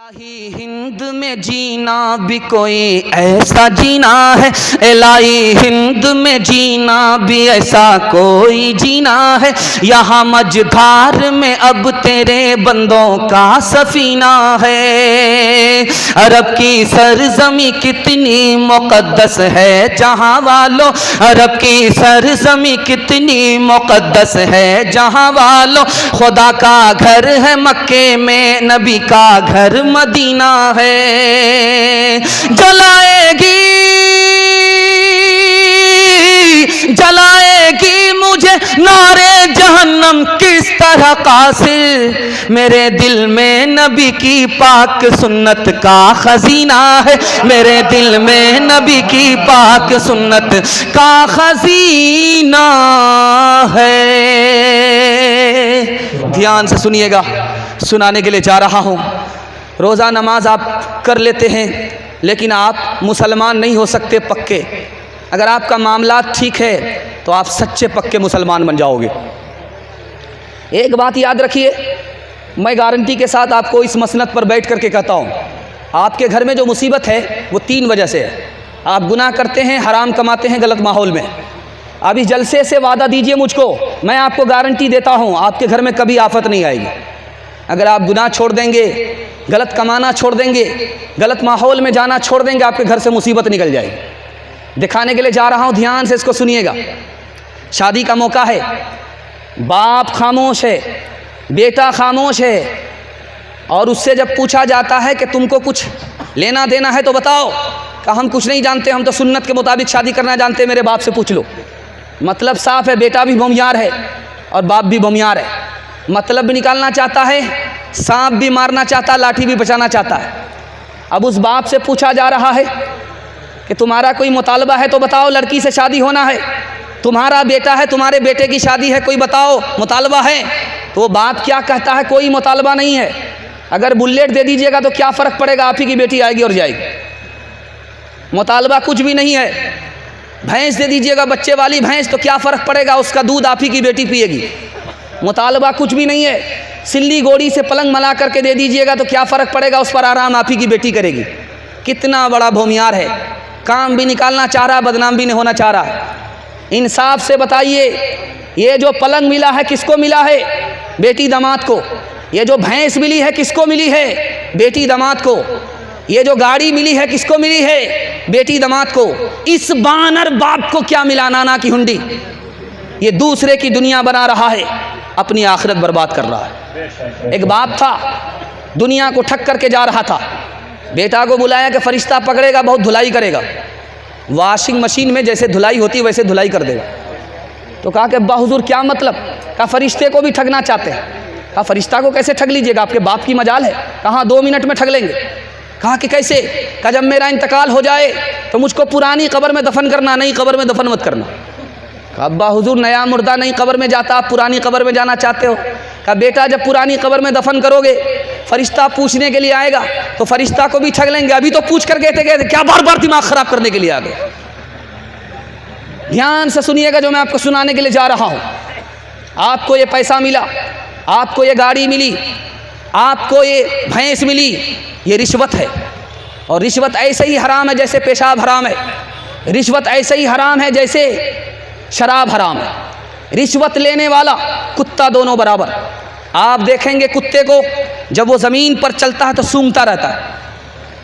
इलाही हिंद में जीना भी कोई ऐसा जीना है, इलाही हिंद में जीना भी ऐसा कोई जीना है। यहाँ मझधार में अब तेरे बंदों का सफीना है। अरब की सरजमी कितनी मुकद्दस है जहाँ वालों, अरब की सरजमी कितनी मुकद्दस है जहाँ वालों। खुदा का घर है मक्के में, नबी का घर मदीना है। जलाएगी मुझे नारे जहन्नम किस तरह कासिर। मेरे दिल में नबी की पाक सुन्नत का खजीना है, मेरे दिल में नबी की पाक सुन्नत का खजीना है। ध्यान से सुनिएगा, सुनाने के लिए जा रहा हूँ। रोज़ा नमाज आप कर लेते हैं, लेकिन आप मुसलमान नहीं हो सकते पक्के। अगर आपका मामला ठीक है तो आप सच्चे पक्के मुसलमान बन जाओगे। एक बात याद रखिए, मैं गारंटी के साथ आपको इस मसनद पर बैठ करके कहता हूँ, आपके घर में जो मुसीबत है वो 3 वजह से है। आप गुनाह करते हैं, हराम कमाते हैं गलत माहौल में। अभी जलसे से वादा दीजिए मुझको, मैं आपको गारंटी देता हूँ आपके घर में कभी आफत नहीं आएगी। अगर आप गुनाह छोड़ देंगे, गलत कमाना छोड़ देंगे, गलत माहौल में जाना छोड़ देंगे, आपके घर से मुसीबत निकल जाएगी। दिखाने के लिए जा रहा हूँ, ध्यान से इसको सुनिएगा। शादी का मौका है, बाप खामोश है, बेटा खामोश है, और उससे जब पूछा जाता है कि तुमको कुछ लेना देना है तो बताओ, कि हम कुछ नहीं जानते, हम तो सुन्नत के मुताबिक शादी करना जानते, मेरे बाप से पूछ लो। मतलब साफ है, बेटा भी भूमियार है और बाप भी भूमियार है। मतलब भी निकालना चाहता है, सांप भी मारना चाहता, लाठी भी बचाना चाहता है। अब उस बाप से पूछा जा रहा है कि तुम्हारा कोई मुतालबा है तो बताओ, लड़की से शादी होना है, तुम्हारा बेटा है, तुम्हारे बेटे की शादी है, कोई बताओ मुतालबा है। तो वो बाप क्या कहता है, कोई मुतालबा नहीं है। अगर बुलेट दे दीजिएगा तो क्या फ़र्क पड़ेगा, आप ही की बेटी आएगी और जाएगी। मुतालबा कुछ भी नहीं है। भैंस दे दीजिएगा, बच्चे वाली भैंस, तो क्या फ़र्क पड़ेगा, उसका दूध आप ही की बेटी पिएगी। मुतालबा कुछ भी नहीं है। सिल्ली गोड़ी से पलंग मला करके दे दीजिएगा तो क्या फ़र्क पड़ेगा, उस पर आराम आप ही की बेटी करेगी। कितना बड़ा भूमियार है, काम भी निकालना चाह रहा, बदनाम भी नहीं होना चाह रहा। इंसाफ से बताइए, ये जो पलंग मिला है किसको मिला है, बेटी दामाद को। ये जो भैंस मिली है किसको मिली है, बेटी दामाद को। ये जो गाड़ी मिली है किसको मिली है, बेटी दामाद को। इस बानर बाप को क्या मिला, नाना की हुंडी। ये दूसरे की दुनिया बना रहा है, अपनी आखिरत बर्बाद कर रहा है। एक बाप था, दुनिया को ठग करके जा रहा था। बेटा को बुलाया कि फरिश्ता पकड़ेगा, बहुत धुलाई करेगा। वॉशिंग मशीन में जैसे धुलाई होती है वैसे धुलाई कर देगा। तो कहा कि अब्बा हुजूर क्या मतलब, कहा फरिश्ते को भी ठगना चाहते हैं। कहा फरिश्ता को कैसे ठग लीजिएगा, आपके बाप की मजाल है। कहा 2 मिनट में ठग लेंगे। कहा कि कैसे, कहा जब मेरा इंतकाल हो जाए तो मुझको पुरानी कब्र में दफन करना, नई कब्र में दफन मत करना। कहा अब्बा हुजूर नया मुर्दा नई कब्र में जाता, आप पुरानी कब्र में जाना चाहते हो। कहा बेटा जब पुरानी कब्र में दफन करोगे, फरिश्ता पूछने के लिए आएगा तो फरिश्ता को भी ठग लेंगे। अभी तो पूछ कर गए थे, क्या बार बार दिमाग खराब करने के लिए आ गए। ध्यान से सुनिएगा जो मैं आपको सुनाने के लिए जा रहा हूँ। आपको ये पैसा मिला, आपको ये गाड़ी मिली, आपको ये भैंस मिली, ये रिश्वत है। और रिश्वत ऐसे ही हराम है जैसे पेशाब हराम है। रिश्वत ऐसे ही हराम है जैसे शराब हराम है। रिश्वत लेने वाला कुत्ता दोनों बराबर। आप देखेंगे कुत्ते को जब वो ज़मीन पर चलता है तो सूंघता रहता है,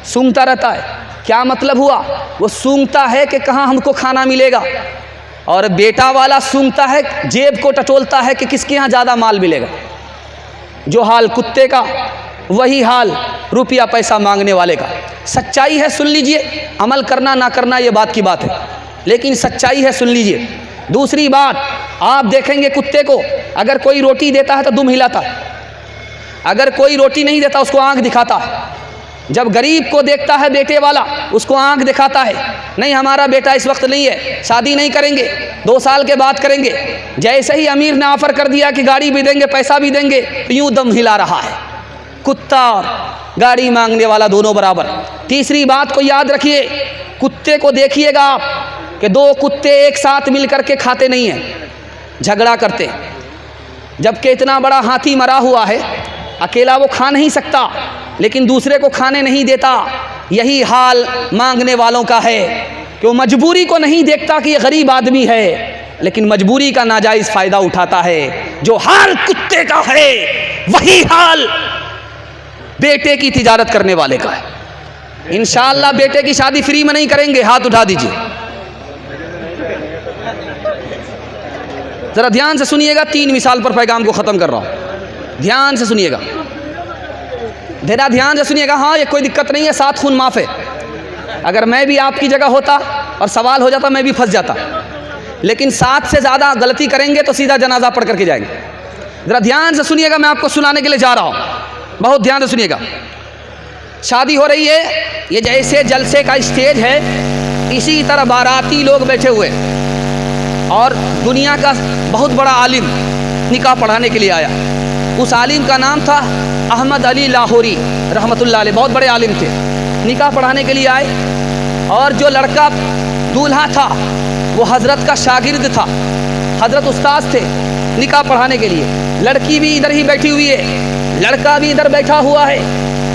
सूंघता रहता है। क्या मतलब हुआ, वो सूंघता है कि कहाँ हमको खाना मिलेगा। और बेटा वाला सूंघता है, जेब को टटोलता है कि किसके यहाँ ज़्यादा माल मिलेगा। जो हाल कुत्ते का वही हाल रुपया पैसा मांगने वाले का। सच्चाई है, सुन लीजिए, अमल करना ना करना ये बात की बात है, लेकिन सच्चाई है, सुन लीजिए। दूसरी बात, आप देखेंगे कुत्ते को अगर कोई रोटी देता है तो दुम हिलाता है, अगर कोई रोटी नहीं देता उसको आंख दिखाता है। जब गरीब को देखता है बेटे वाला, उसको आंख दिखाता है, नहीं हमारा बेटा इस वक्त नहीं है, शादी नहीं करेंगे, 2 साल के बाद करेंगे। जैसे ही अमीर ने ऑफर कर दिया कि गाड़ी भी देंगे, पैसा भी देंगे, तो यूँ दम हिला रहा है। कुत्ता और गाड़ी मांगने वाला दोनों बराबर। तीसरी बात को याद रखिए, कुत्ते को देखिएगा आप कि 2 कुत्ते एक साथ मिल करके खाते नहीं हैं, झगड़ा करते। जबकि इतना बड़ा हाथी मरा हुआ है, अकेला वो खा नहीं सकता, लेकिन दूसरे को खाने नहीं देता। यही हाल मांगने वालों का है कि वो मजबूरी को नहीं देखता कि ये गरीब आदमी है, लेकिन मजबूरी का नाजायज़ फ़ायदा उठाता है। जो हाल कुत्ते का है वही हाल बेटे की तिजारत करने वाले का है। इंशाअल्लाह बेटे की शादी फ्री में नहीं करेंगे, हाथ उठा दीजिए। ज़रा ध्यान से सुनिएगा, 3 मिसाल पर पैगाम को ख़त्म कर रहा हूँ, ध्यान से सुनिएगा, ज़रा ध्यान से सुनिएगा। हाँ, ये कोई दिक्कत नहीं है, 7 खून माफ़ है। अगर मैं भी आपकी जगह होता और सवाल हो जाता मैं भी फंस जाता, लेकिन 7 से ज़्यादा गलती करेंगे तो सीधा जनाजा पढ़ करके जाएंगे। ज़रा ध्यान से सुनिएगा, मैं आपको सुनाने के लिए जा रहा हूँ, बहुत ध्यान से सुनिएगा। शादी हो रही है, ये जैसे जलसे का स्टेज है इसी तरह बाराती लोग बैठे हुए, और दुनिया का बहुत बड़ा आलिम निकाह पढ़ाने के लिए आया। उस आलिम का नाम था अहमद अली लाहौरी रहमतुल्लाह अलैह, बहुत बड़े आलिम थे। निकाह पढ़ाने के लिए आए, और जो लड़का दूल्हा था वो हज़रत का शागिर्द था, हज़रत उस्ताद थे निकाह पढ़ाने के लिए। लड़की भी इधर ही बैठी हुई है, लड़का भी इधर बैठा हुआ है।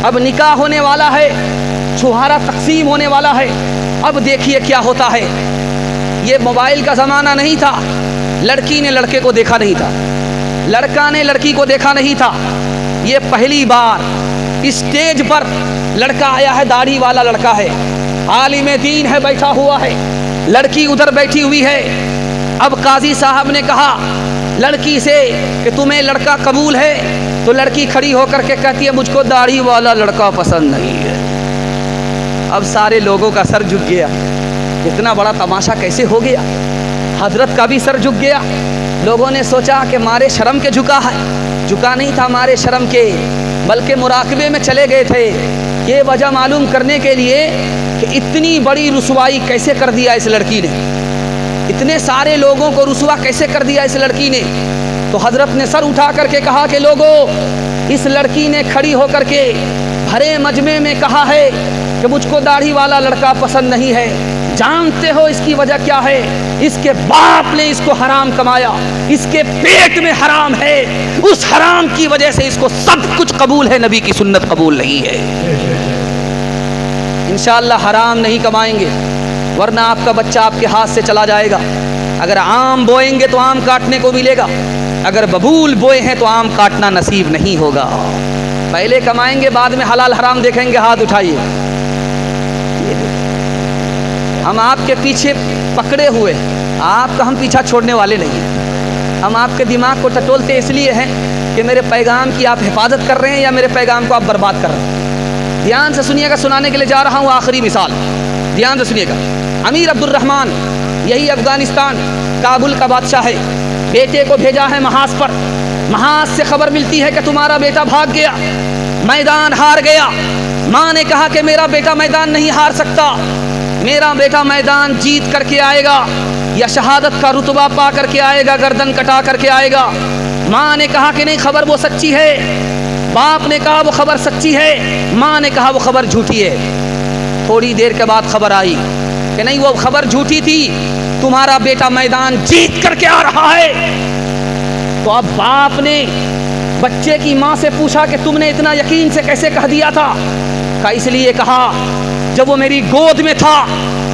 अब निकाह होने वाला है, छुहारा तकसीम होने वाला है। अब देखिए क्या होता है। ये मोबाइल का ज़माना नहीं था, लड़की ने लड़के को देखा नहीं था, लड़का ने लड़की को देखा नहीं था। ये पहली बार स्टेज पर लड़का आया है, दाढ़ी वाला लड़का है, आलिम दीन है, बैठा हुआ है, लड़की उधर बैठी हुई है। अब काजी साहब ने कहा लड़की से कि तुम्हें लड़का कबूल है, तो लड़की खड़ी होकर के कहती है मुझको दाढ़ी वाला लड़का पसंद नहीं है। अब सारे लोगों का सर झुक गया, इतना बड़ा तमाशा कैसे हो गया। हजरत का भी सर झुक गया। लोगों ने सोचा कि मारे शर्म के झुका है, झुका नहीं था मारे शर्म के, बल्कि मुराकबे में चले गए थे ये वजह मालूम करने के लिए कि इतनी बड़ी रुसवाई कैसे कर दिया इस लड़की ने, इतने सारे लोगों को रुसवा कैसे कर दिया इस लड़की ने। तो हजरत ने सर उठा करके कहा कि लोगों, इस लड़की ने खड़ी होकर के भरे मजमे में कहा है कि मुझको दाढ़ी वाला लड़का पसंद नहीं है। जानते हो इसकी वजह क्या है? इसके बाप ने इसको हराम कमाया, इसके पेट में हराम है, उस हराम की वजह से इसको सब कुछ कबूल है, नबी की सुन्नत कबूल नहीं है। इंशाअल्लाह हराम नहीं कमाएंगे, वरना आपका बच्चा आपके हाथ से चला जाएगा। अगर आम बोएंगे तो आम काटने को मिलेगा, अगर बबूल बोए हैं तो आम काटना नसीब नहीं होगा। पहले कमाएंगे, बाद में हलाल हराम देखेंगे। हाथ उठाइए। हम आपके पीछे पकड़े हुए, आपका हम पीछा छोड़ने वाले नहीं हैं। हम आपके दिमाग को टटोलते इसलिए हैं कि मेरे पैगाम की आप हिफाजत कर रहे हैं या मेरे पैगाम को आप बर्बाद कर रहे हैं। ध्यान से सुनिएगा, सुनाने के लिए जा रहा हूँ आखिरी मिसाल, ध्यान से सुनिएगा। अमीर अब्दुर्रहमान, यही अफगानिस्तान काबुल का बादशाह है, बेटे को भेजा है महाज पर। महाज से खबर मिलती है कि तुम्हारा बेटा भाग गया, मैदान हार गया। माँ ने कहा कि मेरा बेटा मैदान नहीं हार सकता, मेरा बेटा मैदान जीत करके आएगा या शहादत का रुतबा पा करके आएगा, गर्दन कटा करके आएगा। माँ ने कहा कि नहीं, खबर वो सच्ची है। बाप ने कहा वो खबर सच्ची है, माँ ने कहा वो खबर झूठी है। थोड़ी देर के बाद खबर आई कि नहीं, वो खबर झूठी थी, तुम्हारा बेटा मैदान जीत करके आ रहा है। तो अब बाप ने बच्चे की माँ से पूछा कि तुमने इतना यकीन से कैसे कह दिया था? का इसलिए कहा, जब वो मेरी गोद में था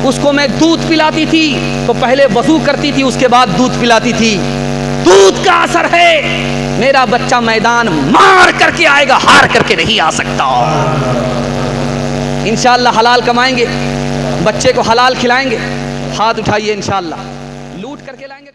उसको मैं दूध पिलाती थी तो पहले वजू करती थी, उसके बाद दूध पिलाती थी। दूध का असर है, मेरा बच्चा मैदान मार करके आएगा, हार करके नहीं आ सकता। इंशाअल्लाह हलाल कमाएंगे, बच्चे को हलाल खिलाएंगे। हाथ उठाइए, इंशाअल्लाह लूट करके लाएंगे।